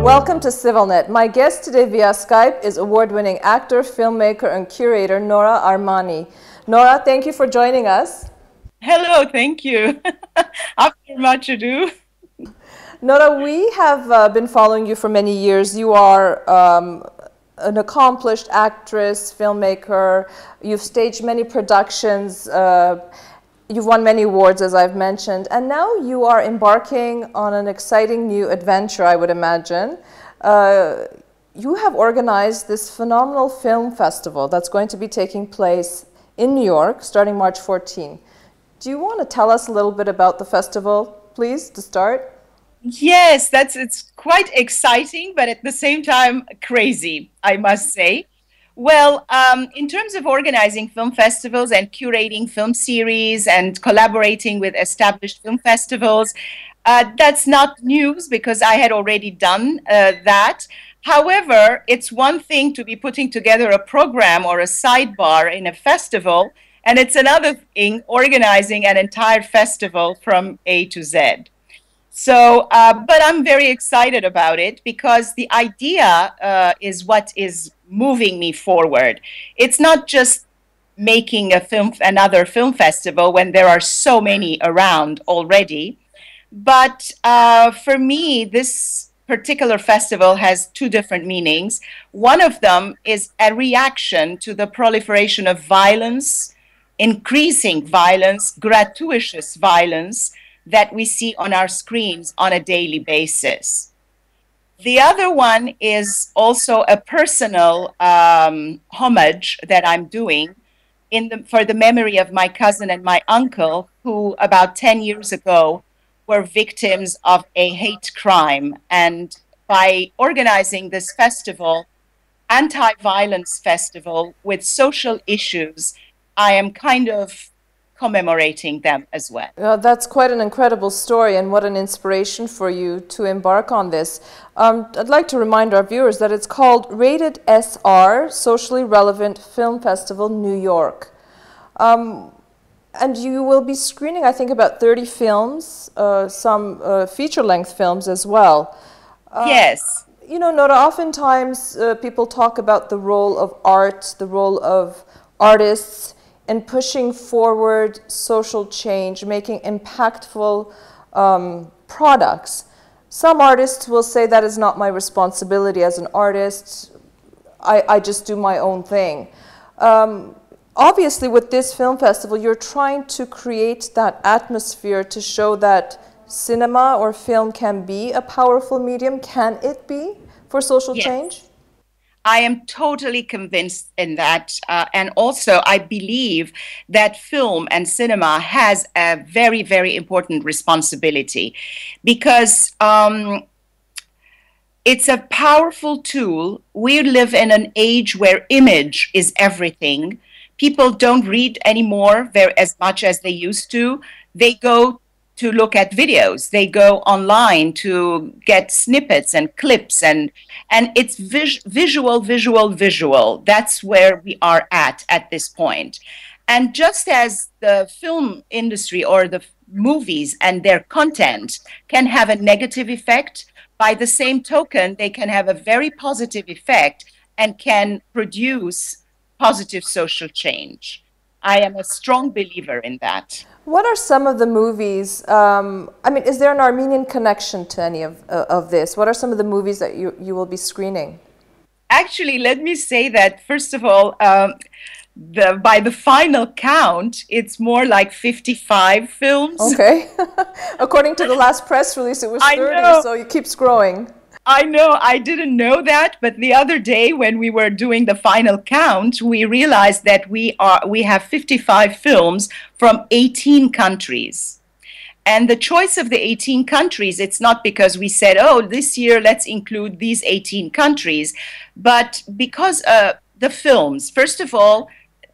Welcome to CivilNet. My guest today via Skype is award-winning actor, filmmaker, and curator Nora Armani. Nora, thank you for joining us. Hello, thank you. After much ado. Nora, we have been following you for many years. You are an accomplished actress, filmmaker. You've staged many productions. You've won many awards, as I've mentioned, and now you are embarking on an exciting new adventure, I would imagine. You have organized this phenomenal film festival that's going to be taking place in New York starting March 14. Do you want to tell us a little bit about the festival, please, to start? Yes, it's quite exciting, but at the same time, crazy, I must say. Well, in terms of organizing film festivals and curating film series and collaborating with established film festivals, that's not news because I had already done that. However, it's one thing to be putting together a program or a sidebar in a festival, and it's another thing organizing an entire festival from A to Z. So, but I'm very excited about it because the idea is what is moving me forward. It's not just making another film festival when there are so many around already, but for me, this particular festival has two different meanings. One of them is a reaction to the proliferation of violence, increasing violence, gratuitous violence that we see on our screens on a daily basis. The other one is also a personal homage that I'm doing for the memory of my cousin and my uncle who about 10 years ago were victims of a hate crime. And by organizing this festival, anti-violence festival with social issues, I am kind of commemorating them as well. That's quite an incredible story and what an inspiration for you to embark on this. I'd like to remind our viewers that it's called Rated SR, Socially Relevant Film Festival, New York. And you will be screening, I think, about 30 films, some feature-length films as well. Yes. You know, Nora, oftentimes people talk about the role of art, the role of artists, and pushing forward social change, making impactful products. Some artists will say that is not my responsibility as an artist. I just do my own thing. Obviously, with this film festival, you're trying to create that atmosphere to show that cinema or film can be a powerful medium. Can it be for social change? I am totally convinced in that. And also, I believe that film and cinema has a very, very important responsibility because it's a powerful tool. We live in an age where image is everything. People don't read anymore as much as they used to. They go to look at videos. They go online to get snippets and clips, and it's visual. That's where we are at this point. And just as the film industry or the movies and their content can have a negative effect, by the same token, they can have a very positive effect and can produce positive social change. I am a strong believer in that. What are some of the movies, I mean, is there an Armenian connection to any of this? What are some of the movies that you will be screening? Actually, let me say that, first of all, by the final count, it's more like 55 films. Okay. According to the last press release, it was 30, so it keeps growing. I know, I didn't know that, but the other day when we were doing the final count, we realized that we have 55 films from 18 countries. And the choice of the 18 countries, it's not because we said, oh, this year let's include these 18 countries, but because the films, first of all,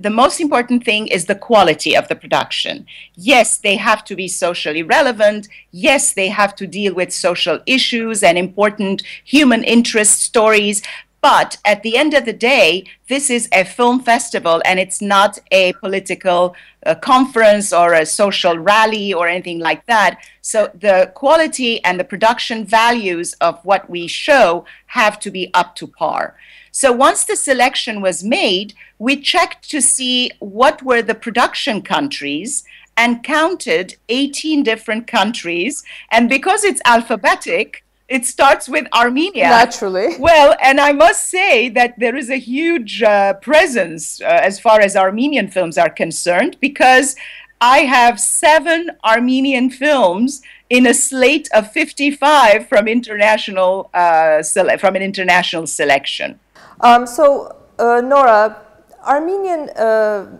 the most important thing is the quality of the production. Yes, they have to be socially relevant. Yes, they have to deal with social issues and important human interest stories. But at the end of the day, this is a film festival and it's not a political conference or a social rally or anything like that. So the quality and the production values of what we show have to be up to par. So once the selection was made, we checked to see what were the production countries and counted 18 different countries. And because it's alphabetic, it starts with Armenia. Naturally. Well, and I must say that there is a huge presence as far as Armenian films are concerned, because I have 7 Armenian films in a slate of 55 from international from an international selection. Nora, Armenian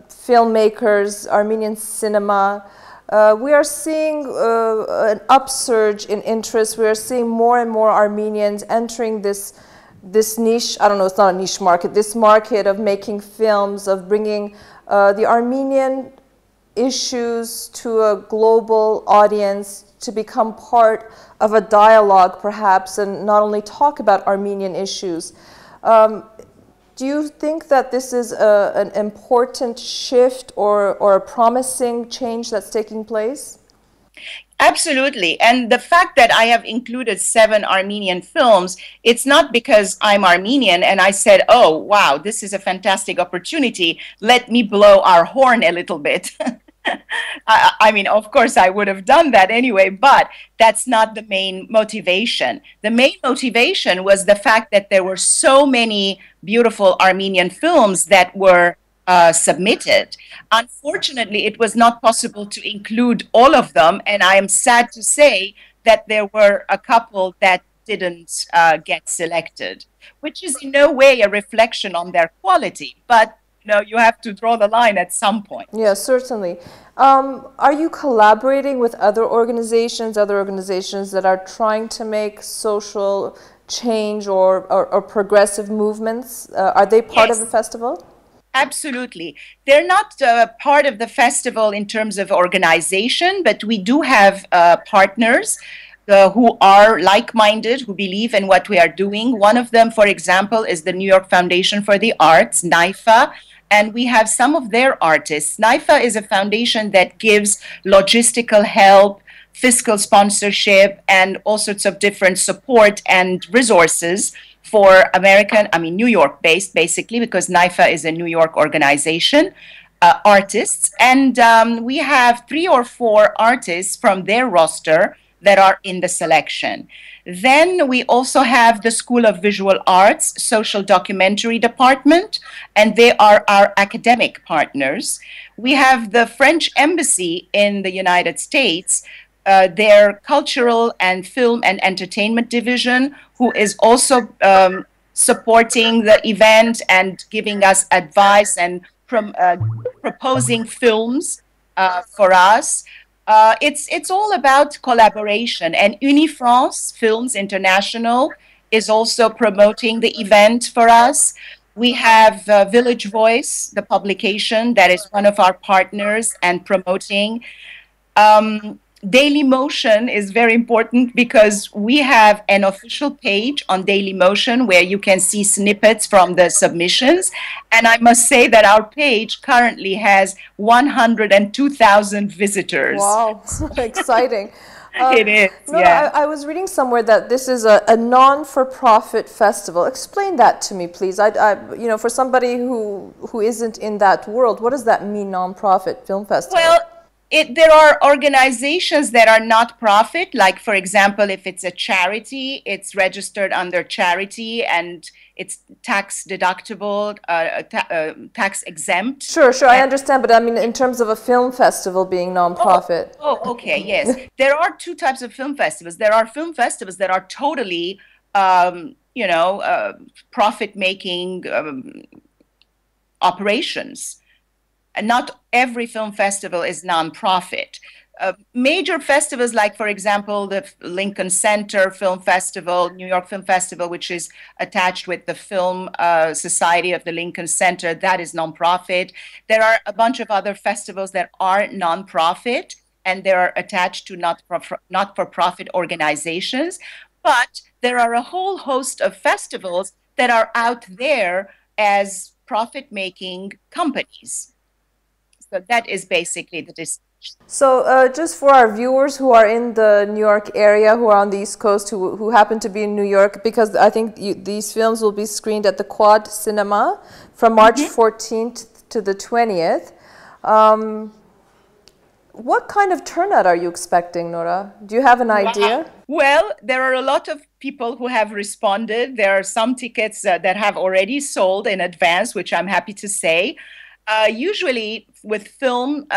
filmmakers, Armenian cinema, we are seeing an upsurge in interest. We are seeing more and more Armenians entering this niche. I don't know, it's not a niche market. This market of making films, of bringing the Armenian issues to a global audience, to become part of a dialogue, perhaps, and not only talk about Armenian issues. Do you think that this is an important shift or a promising change that's taking place? Absolutely. And the fact that I have included 7 Armenian films, it's not because I'm Armenian and I said, oh, wow, this is a fantastic opportunity. Let me blow our horn a little bit. I mean, of course, I would have done that anyway, but that's not the main motivation. The main motivation was the fact that there were so many beautiful Armenian films that were submitted. Unfortunately, it was not possible to include all of them, and I am sad to say that there were a couple that didn't get selected, which is in no way a reflection on their quality, but you have to draw the line at some point. Yeah, certainly. Are you collaborating with other organizations that are trying to make social change or progressive movements? Are they part of the festival? Absolutely. They're not part of the festival in terms of organization, but we do have partners who are like-minded, who believe in what we are doing. One of them, for example, is the New York Foundation for the Arts, NYFA, and we have some of their artists. NYFA is a foundation that gives logistical help, fiscal sponsorship, and all sorts of different support and resources for New York-based, basically, because NYFA is a New York organization, artists. And we have 3 or 4 artists from their roster that are in the selection. Then we also have the School of Visual Arts Social Documentary Department, and they are our academic partners. We have the French Embassy in the United States, their Cultural and Film and Entertainment Division, who is also supporting the event and giving us advice and proposing films for us. It's all about collaboration, and Unifrance Films International is also promoting the event for us. We have Village Voice, the publication that is one of our partners and promoting. Daily Motion is very important because we have an official page on Daily Motion where you can see snippets from the submissions. And I must say that our page currently has 102,000 visitors. Wow, exciting. It is, no, yeah. I was reading somewhere that this is a non-for-profit festival. Explain that to me, please. For somebody who isn't in that world, what does that mean, non-profit film festival? Well, there are organizations that are not profit, like, for example, if it's a charity, it's registered under charity and it's tax deductible, tax exempt. Sure, I understand, but I mean in terms of a film festival being non-profit. Oh, okay, yes. There are 2 types of film festivals. There are film festivals that are totally, profit-making operations. And not every film festival is non-profit. Major festivals like, for example, the Lincoln Center Film Festival, New York Film Festival, which is attached with the Film Society of the Lincoln Center, that is non-profit. There are a bunch of other festivals that are non-profit, and they are attached to not-for-profit organizations. But there are a whole host of festivals that are out there as profit-making companies. So that is basically the distinction. So just for our viewers who are in the New York area, who are on the East Coast, who happen to be in New York, because I think these films will be screened at the Quad Cinema from March 14th to the 20th. What kind of turnout are you expecting, Nora? Do you have an idea? Well, there are a lot of people who have responded. There are some tickets that have already sold in advance, which I'm happy to say. Usually with film,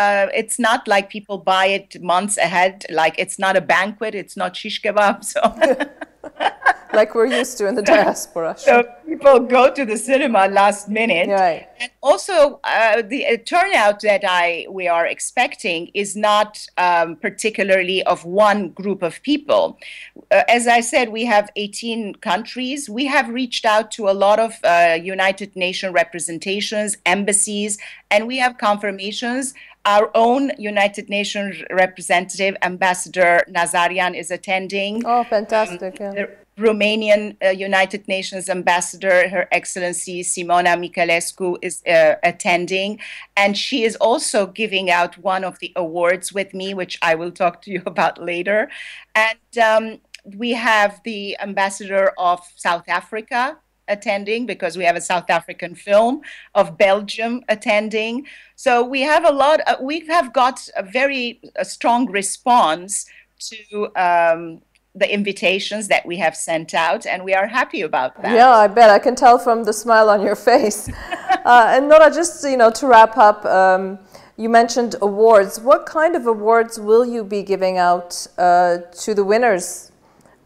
it's not like people buy it months ahead. Like, it's not a banquet, it's not shish kebab. So like we're used to in the diaspora. So people go to the cinema last minute. Right. And also, the turnout that we are expecting is not particularly of one group of people. As I said, we have 18 countries. We have reached out to a lot of United Nations representations, embassies, and we have confirmations. Our own United Nations representative, Ambassador Nazarian, is attending. Oh, fantastic. The Romanian United Nations Ambassador, Her Excellency Simona Micălescu, is attending. And she is also giving out one of the awards with me, which I will talk to you about later. And we have the Ambassador of South Africa attending, because we have a South African film, of Belgium attending. So we have we have got a very strong response to the invitations that we have sent out, and we are happy about that. Yeah, I bet. I can tell from the smile on your face. And Nora, just to wrap up, you mentioned awards. What kind of awards will you be giving out to the winners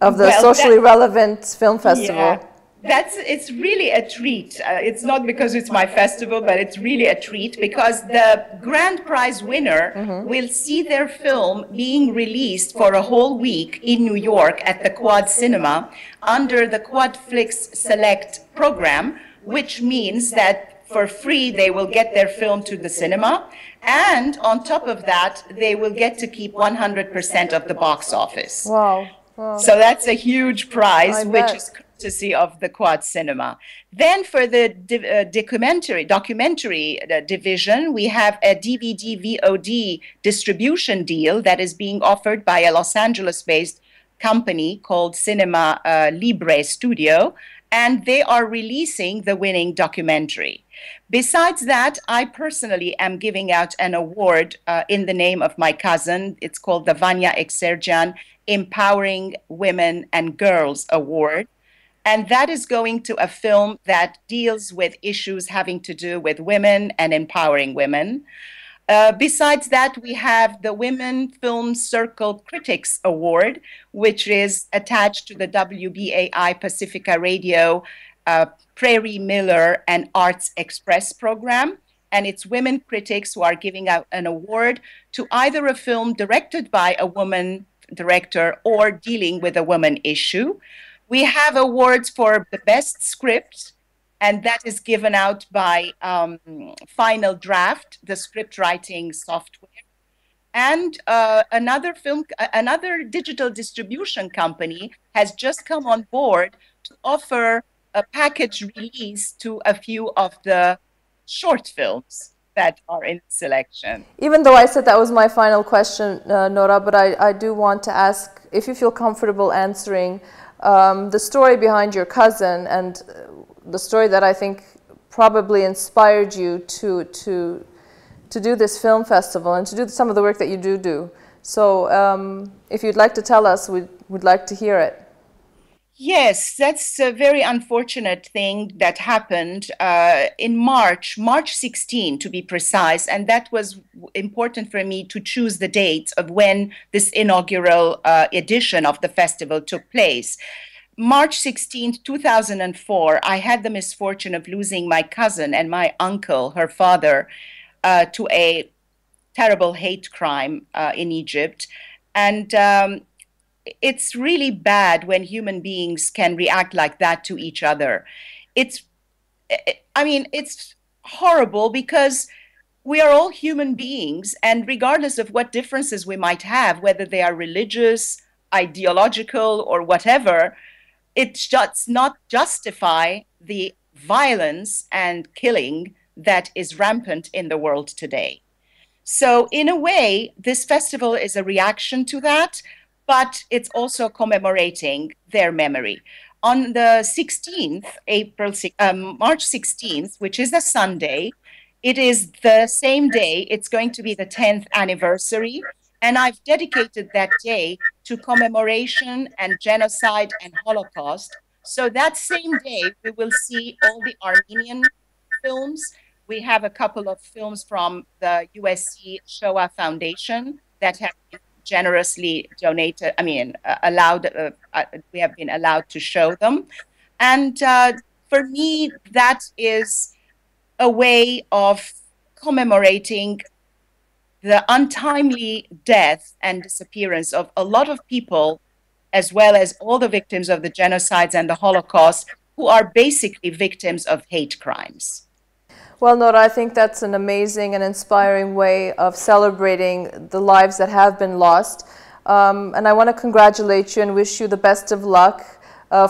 of the socially relevant film festival? Yeah. It's really a treat. It's not because it's my festival, but it's really a treat because the grand prize winner will see their film being released for a whole week in New York at the Quad Cinema under the Quadflix Select program, which means that for free they will get their film to the cinema, and on top of that they will get to keep 100% of the box office. Wow. Wow. So that's a huge prize, which is courtesy of the Quad Cinema. Then for the documentary division, we have a DVD VOD distribution deal that is being offered by a Los Angeles-based company called Cinema Libre Studio, and they are releasing the winning documentary. Besides that, I personally am giving out an award in the name of my cousin. It's called the Vanya Exerjan Empowering Women and Girls Award. And that is going to a film that deals with issues having to do with women and empowering women. Besides that, we have the Women Film Circle Critics Award, which is attached to the WBAI Pacifica Radio Prairie Miller and Arts Express program. And it's women critics who are giving out an award to either a film directed by a woman director or dealing with a woman issue. We have awards for the best script, and that is given out by Final Draft, the script writing software. And another digital distribution company has just come on board to offer a package release to a few of the short films that are in selection. Even though I said that was my final question, Nora, but I do want to ask if you feel comfortable answering the story behind your cousin and the story that I think probably inspired you to do this film festival and to do some of the work that you do. So if you'd like to tell us, we'd like to hear it. Yes, that's a very unfortunate thing that happened in March 16 to be precise, and that was important for me to choose the dates of when this inaugural edition of the festival took place. March 16, 2004, I had the misfortune of losing my cousin and my uncle, her father, to a terrible hate crime in Egypt. And it's really bad when human beings can react like that to each other. It's horrible because we are all human beings, and regardless of what differences we might have, whether they are religious, ideological, or whatever, it does not justify the violence and killing that is rampant in the world today. So in a way, this festival is a reaction to that, but it's also commemorating their memory. On the 16th, March 16th, which is a Sunday, it is the same day, it's going to be the 10th anniversary, and I've dedicated that day to commemoration and genocide and Holocaust. So that same day, we will see all the Armenian films. We have a couple of films from the USC Shoah Foundation that have been generously donated, we have been allowed to show them. And for me, that is a way of commemorating the untimely death and disappearance of a lot of people, as well as all the victims of the genocides and the Holocaust, who are basically victims of hate crimes. Well, Nora, I think that's an amazing and inspiring way of celebrating the lives that have been lost. And I want to congratulate you and wish you the best of luck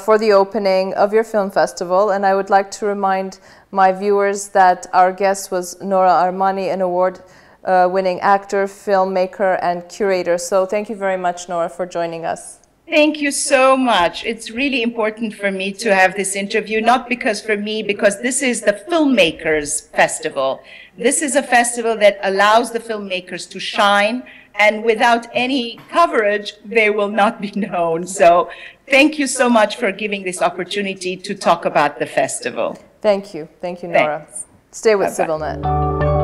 for the opening of your film festival. And I would like to remind my viewers that our guest was Nora Armani, an award-winning actor, filmmaker, and curator. So thank you very much, Nora, for joining us. Thank you so much. It's really important for me to have this interview, not because this is the Filmmakers Festival. This is a festival that allows the filmmakers to shine, and without any coverage, they will not be known. So thank you so much for giving this opportunity to talk about the festival. Thank you. Thank you, Nora. Thanks. Stay with Bye-bye. CivilNet.